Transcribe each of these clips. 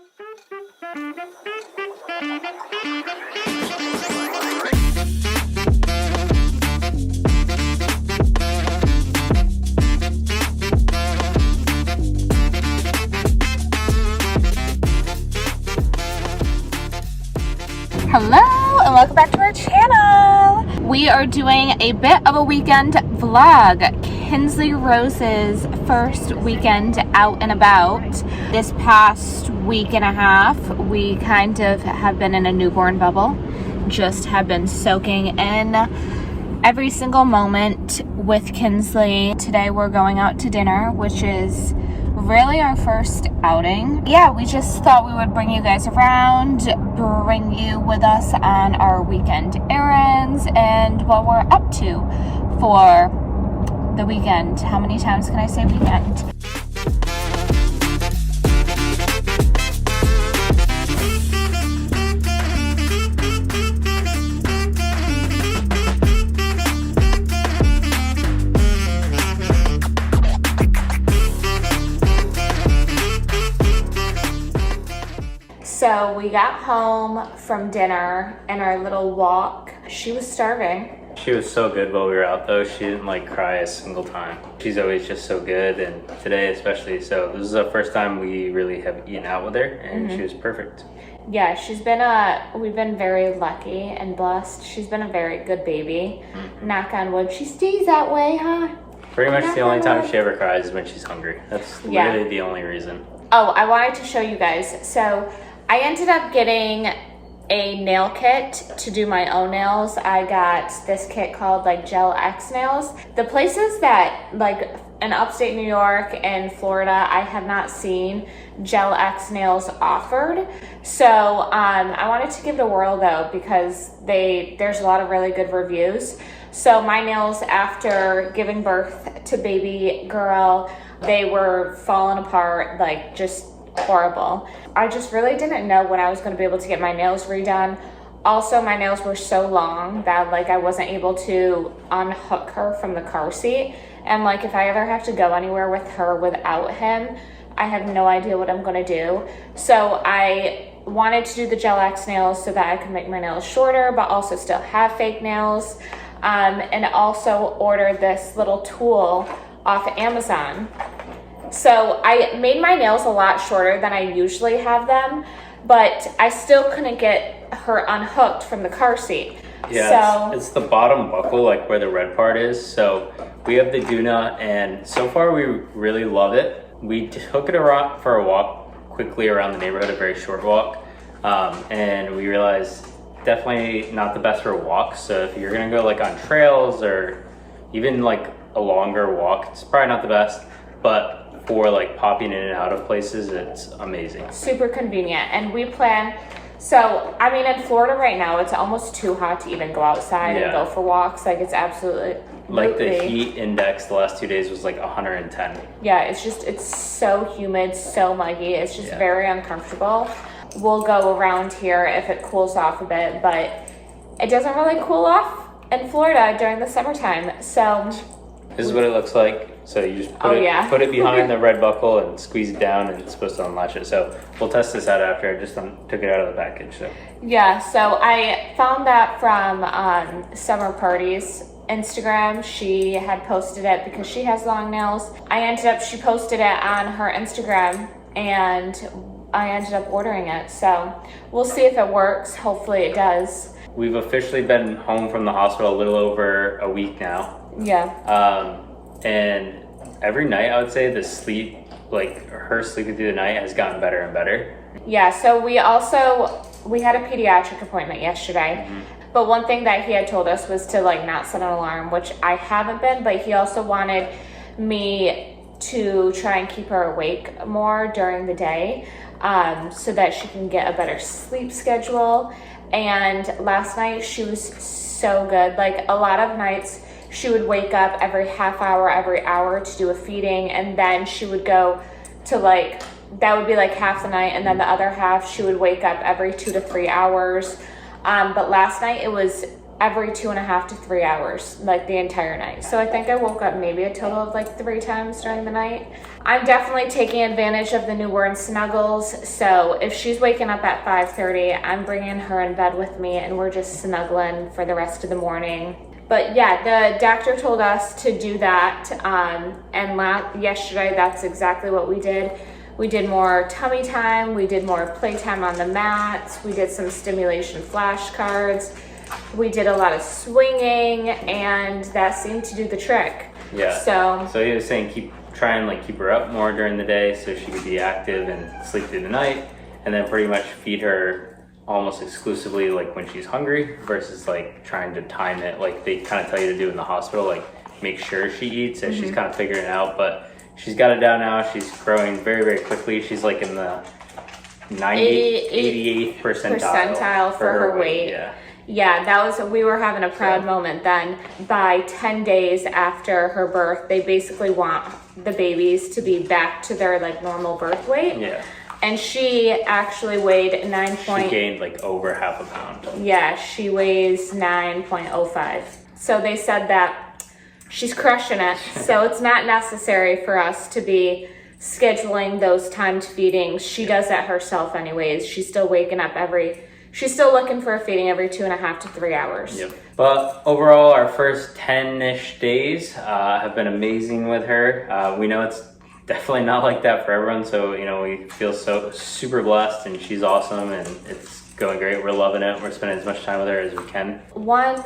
Hello and welcome back to our channel. We are doing a bit of a weekend vlog. Kinsley Rose's first weekend out and about. This past week and a half, we kind of have been in a newborn bubble. Just have been soaking in every single moment with Kinsley. Today we're going out to dinner, which is really our first outing. Yeah, we just thought we would bring you guys around, bring you with us on our weekend errands and what we're up to for the weekend. How many times can I say weekend? So we got home from dinner and our little walk. She was starving. She was so good while we were out though. She didn't cry a single time. She's always just so good, and today especially. So this is the first time we really have eaten out with her, and she was perfect. Yeah, we've been very lucky and blessed. She's been a very good baby. Knock on wood. She stays that way, huh? Pretty much the only time she ever cries is when she's hungry. That's literally the only reason. Oh, I wanted to show you guys. So I ended up getting a nail kit to do my own nails. I got this kit called Gel X Nails. The places that in upstate New York and Florida, I have not seen Gel X Nails offered. So I wanted to give it a whirl though, because there's a lot of really good reviews. So my nails, after giving birth to baby girl, they were falling apart, just horrible. I just really didn't know when I was going to be able to get my nails redone. Also, my nails were so long that I wasn't able to unhook her from the car seat. And if I ever have to go anywhere with her without him, I have no idea what I'm going to do. So I wanted to do the Gel X nails so that I could make my nails shorter, but also still have fake nails. And also ordered this little tool off Amazon. So I made my nails a lot shorter than I usually have them, but I still couldn't get her unhooked from the car seat. Yeah, so it's the bottom buckle, where the red part is. So we have the Duna, and so far we really love it. We took it around for a walk quickly around the neighborhood, a very short walk, and we realized definitely not the best for walks. So if you're gonna go on trails or even a longer walk, it's probably not the best, but for popping in and out of places, it's amazing. Super convenient. And we plan, in Florida right now, it's almost too hot to even go outside and go for walks. It's absolutely the heat index the last 2 days was 110. Yeah, it's so humid, so muggy. It's just very uncomfortable. We'll go around here if it cools off a bit, but it doesn't really cool off in Florida during the summertime. So this is what it looks like. So you just put it behind the red buckle and squeeze it down, and it's supposed to unlatch it. So we'll test this out after. I just took it out of the package. So yeah, so I found that from Summer Party's Instagram. She had posted it because she has long nails. She posted it on her Instagram, and I ended up ordering it. So we'll see if it works. Hopefully it does. We've officially been home from the hospital a little over a week now. Yeah. And every night I would say the sleep, her sleeping through the night has gotten better and better. Yeah, so we had a pediatric appointment yesterday. But one thing that he had told us was to not set an alarm, which I haven't been, but he also wanted me to try and keep her awake more during the day, so that she can get a better sleep schedule. And last night she was so good. A lot of nights she would wake up every half hour, every hour to do a feeding, and then she would go to that would be half the night, and then the other half she would wake up every 2 to 3 hours. But last night it was every 2.5 to 3 hours, like the entire night. So I think I woke up maybe a total of like 3 times during the night. I'm definitely taking advantage of the newborn snuggles. So if she's waking up at 5:30, I'm bringing her in bed with me and we're just snuggling for the rest of the morning. But yeah, the doctor told us to do that. And yesterday, that's exactly what we did. We did more tummy time. We did more playtime on the mats. We did some stimulation flashcards. We did a lot of swinging, and that seemed to do the trick. Yeah. So he was saying try and keep her up more during the day so she could be active and sleep through the night, and then pretty much feed her almost exclusively when she's hungry versus trying to time it like they kind of tell you to do in the hospital, make sure she eats as she's kind of figuring it out. But she's got it down now. She's growing very, very quickly. She's in the 88th percentile for her weight. Yeah, we were having a proud moment then. By 10 days after her birth, they basically want the babies to be back to their normal birth weight. Yeah. And she actually weighed She gained over half a pound. Yeah, she weighs 9.05. So they said that she's crushing it. So it's not necessary for us to be scheduling those timed feedings. She does that herself anyways. She's still waking up she's still looking for a feeding every 2.5 to 3 hours. Yep. But overall, our first 10-ish days have been amazing with her. We know it's definitely not like that for everyone, so we feel so super blessed, and she's awesome, and it's going great. We're loving it. We're spending as much time with her as we can. One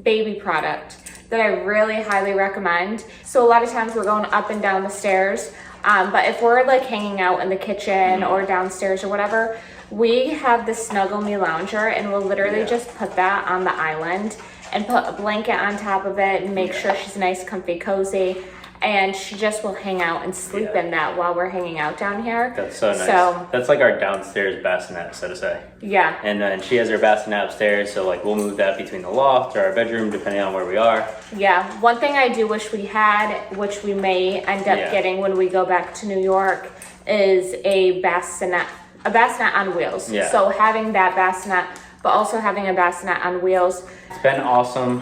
baby product that I really highly recommend. So a lot of times we're going up and down the stairs, but if we're hanging out in the kitchen or downstairs or whatever, we have the Snuggle Me Lounger, and we'll literally just put that on the island and put a blanket on top of it and make sure she's nice, comfy, cozy. And she just will hang out and sleep in that while we're hanging out down here. That's so nice. So, that's our downstairs bassinet, so to say. Yeah. And then she has her bassinet upstairs, so we'll move that between the loft or our bedroom, depending on where we are. Yeah. One thing I do wish we had, which we may end up getting when we go back to New York, is a bassinet on wheels. Yeah. So having that bassinet, but also having a bassinet on wheels. It's been awesome.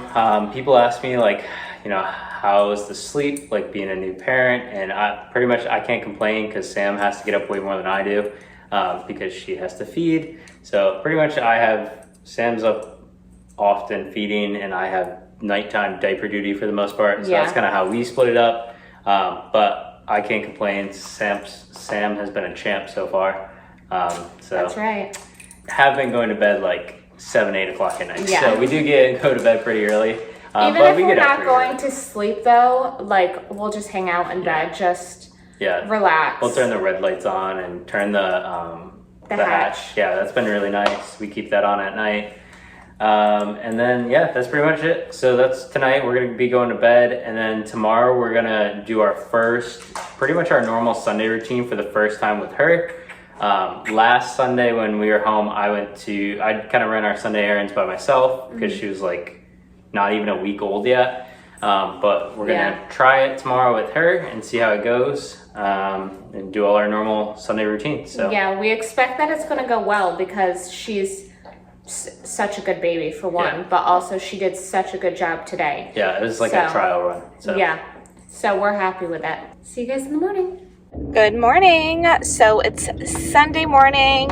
People ask me how is the sleep being a new parent, and I can't complain because Sam has to get up way more than I do because she has to feed. So pretty much Sam's up often feeding, and I have nighttime diaper duty for the most part. So that's kind of how we split it up. But I can't complain. Sam has been a champ so far. That's right. Have been going to bed 7, 8 o'clock at night. Yeah. So we do go to bed pretty early. Even if we're not going to sleep though, we'll just hang out in bed, just relax. We'll turn the red lights on and turn the hatch. Yeah, that's been really nice. We keep that on at night. And then that's pretty much it. So that's tonight. We're going to be going to bed, and then tomorrow we're going to do pretty much our normal Sunday routine for the first time with her. Last Sunday when we were home, I kind of ran our Sunday errands by myself because she was not even a week old yet. But we're going to try it tomorrow with her and see how it goes, and do all our normal Sunday routines. So yeah, we expect that it's going to go well because she's such a good baby for one, but also she did such a good job today. Yeah, it was a trial run. So. Yeah, so we're happy with it. See you guys in the morning. Good morning. So it's Sunday morning.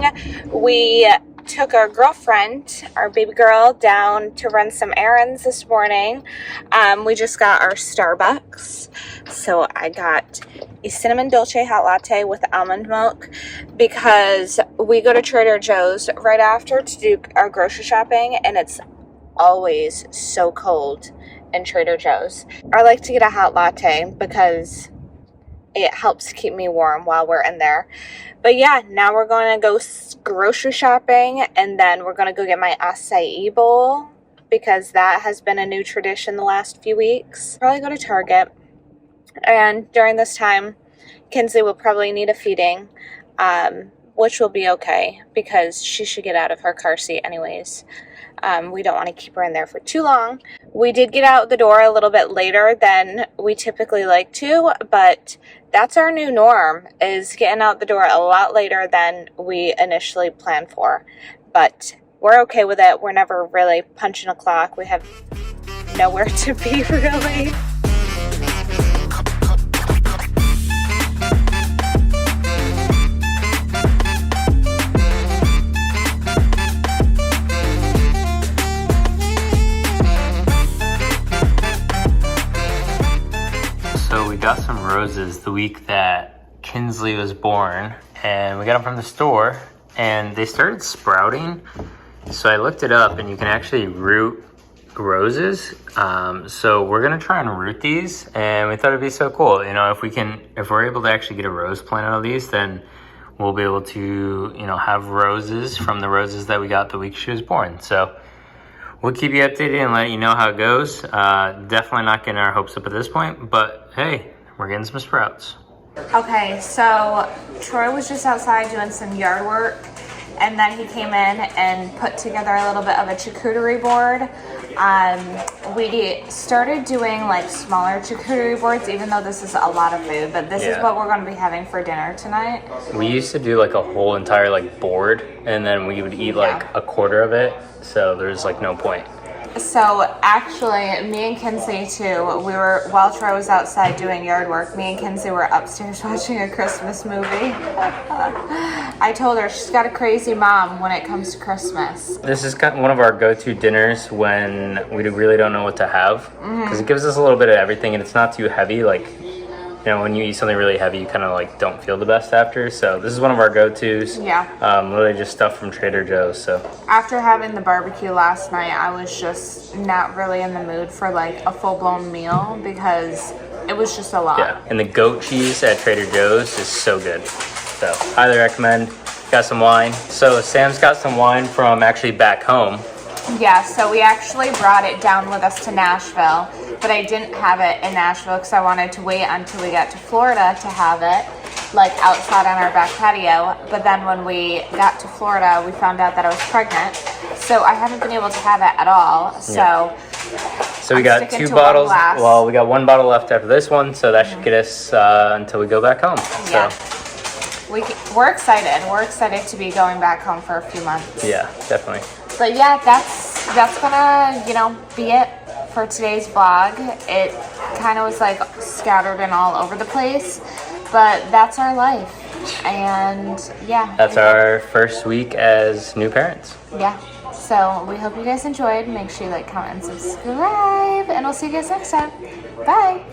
We took our girlfriend, our baby girl, down to run some errands this morning. We just got our Starbucks. So I got a cinnamon dolce hot latte with almond milk because we go to Trader Joe's right after to do our grocery shopping, and it's always so cold in Trader Joe's. I like to get a hot latte because it helps keep me warm while we're in there. But yeah, now we're going to go grocery shopping, and then we're going to go get my acai bowl because that has been a new tradition the last few weeks. Probably go to Target, and during this time, Kinsley will probably need a feeding, which will be okay because she should get out of her car seat anyways. We don't want to keep her in there for too long. We did get out the door a little bit later than we typically like to, but that's our new norm, is getting out the door a lot later than we initially planned for. But we're okay with it. We're never really punching a clock. We have nowhere to be, really. So we got some roses the week that Kinsley was born, and we got them from the store, and they started sprouting. So I looked it up, and you can actually root roses. So we're gonna try and root these, and we thought it'd be so cool. You know, if we're able to actually get a rose plant out of these, then we'll be able to, you know, have roses from the roses that we got the week she was born. So we'll keep you updated and let you know how it goes. Definitely not getting our hopes up at this point, but hey, we're getting some sprouts. Okay, so Troy was just outside doing some yard work, and then he came in and put together a little bit of a charcuterie board. We started doing like smaller charcuterie boards, even though this is a lot of food, but this is what we're going to be having for dinner tonight. We used to do like a whole entire like board, and then we would eat like a quarter of it, so there's like no point. So actually, me and Kinsley too, while Troy was outside doing yard work, me and Kinsley were upstairs watching a Christmas movie. I told her she's got a crazy mom when it comes to Christmas. This is kind of one of our go-to dinners when we really don't know what to have, because it gives us a little bit of everything, and it's not too heavy. Like, you know, when you eat something really heavy, you kind of like don't feel the best after. So this is one of our go-tos. Yeah. Literally just stuff from Trader Joe's. So after having the barbecue last night, I was just not really in the mood for like a full-blown meal because it was just a lot. Yeah, and the goat cheese at Trader Joe's is so good. So highly recommend. Got some wine. So Sam's got some wine from actually back home. Yeah, so we actually brought it down with us to Nashville, but I didn't have it in Nashville because I wanted to wait until we got to Florida to have it, like outside on our back patio. But then when we got to Florida, we found out that I was pregnant, so I haven't been able to have it at all. So we got 2 bottles. Well, we got 1 bottle left after this one, so that should get us until we go back home. Yeah. We're excited. We're excited to be going back home for a few months. Yeah, definitely. But yeah, that's gonna, you know, be it for today's vlog. It kind of was like scattered and all over the place, but that's our life. And yeah. That's our first week as new parents. Yeah. So we hope you guys enjoyed. Make sure you like, comment, and subscribe, and we'll see you guys next time. Bye.